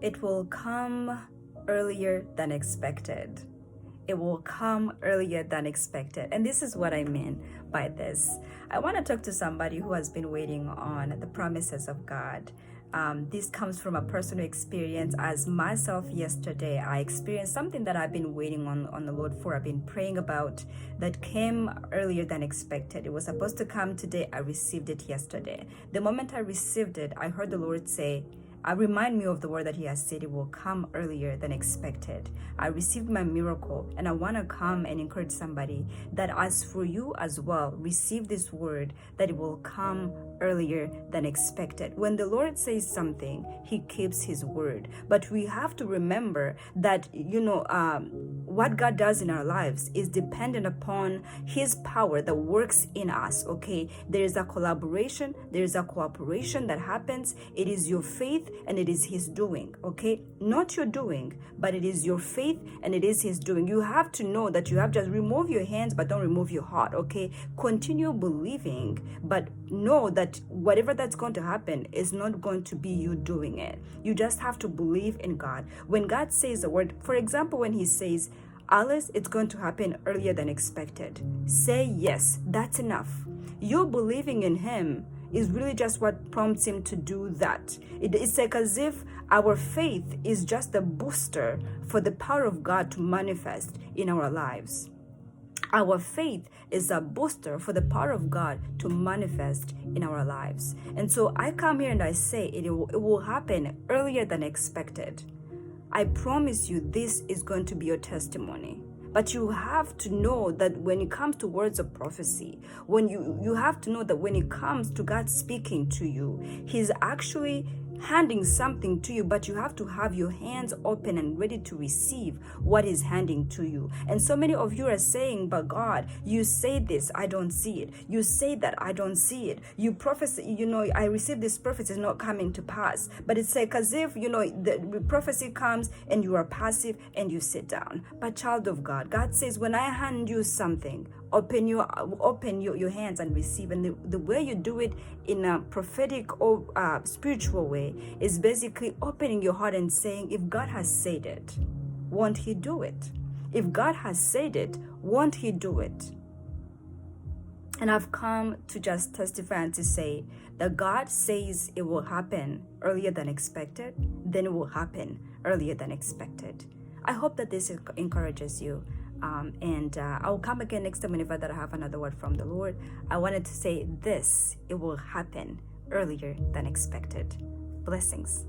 It will come earlier than expected. It will come earlier than expected. And this is what I mean by this. I want to talk to somebody who has been waiting on the promises of God. This comes from a personal experience. As myself yesterday, I experienced something that I've been waiting on the Lord for. I've been praying about, that came earlier than expected. It was supposed to come today. I received it yesterday. The moment I received it, I heard the Lord say, remind me of the word that he has said it will come earlier than expected. I received my miracle, and I want to come and encourage somebody that as for you as well, receive this word that it will come earlier than expected. When the Lord says something, he keeps his word. But we have to remember that, what God does in our lives is dependent upon his power that works in us, okay? There is a collaboration, there is a cooperation that happens. It is your faith and it is his doing, okay? Not your doing, but it is your faith and it is his doing. You have to know that you have just remove your hands, but don't remove your heart, okay? Continue believing, but know that whatever that's going to happen is not going to be you doing it. You just have to believe in God. When God says a word, for example, when he says, Alice, it's going to happen earlier than expected, say yes. That's enough. You believing in him is really just what prompts him to do that. It's like as if our faith is just a booster for the power of God to manifest in our lives. Our faith is a booster for the power of God to manifest in our lives. And so I come here and I say it will happen earlier than expected. I promise you this is going to be your testimony. But you have to know that when it comes to words of prophecy, when you have to know that when it comes to God speaking to you, he's actually handing something to you, but you have to have your hands open and ready to receive what he's handing to you. And so many of you are saying, but God, you say this, I don't see it. You say that, I don't see it. You prophesy, I received this prophecy, is not coming to pass. But it's like as if, the prophecy comes and you are passive and you sit down. But child of God, God says, when I hand you something, open your hands and receive. And the way you do it in a prophetic or spiritual way is basically opening your heart and saying, if God has said it, won't he do it? If God has said it, won't he do it? And I've come to just testify and to say that God says it will happen earlier than expected, then it will happen earlier than expected. I hope that this encourages you. I'll come again next time whenever that I have another word from the Lord. I wanted to say this, it will happen earlier than expected. Blessings.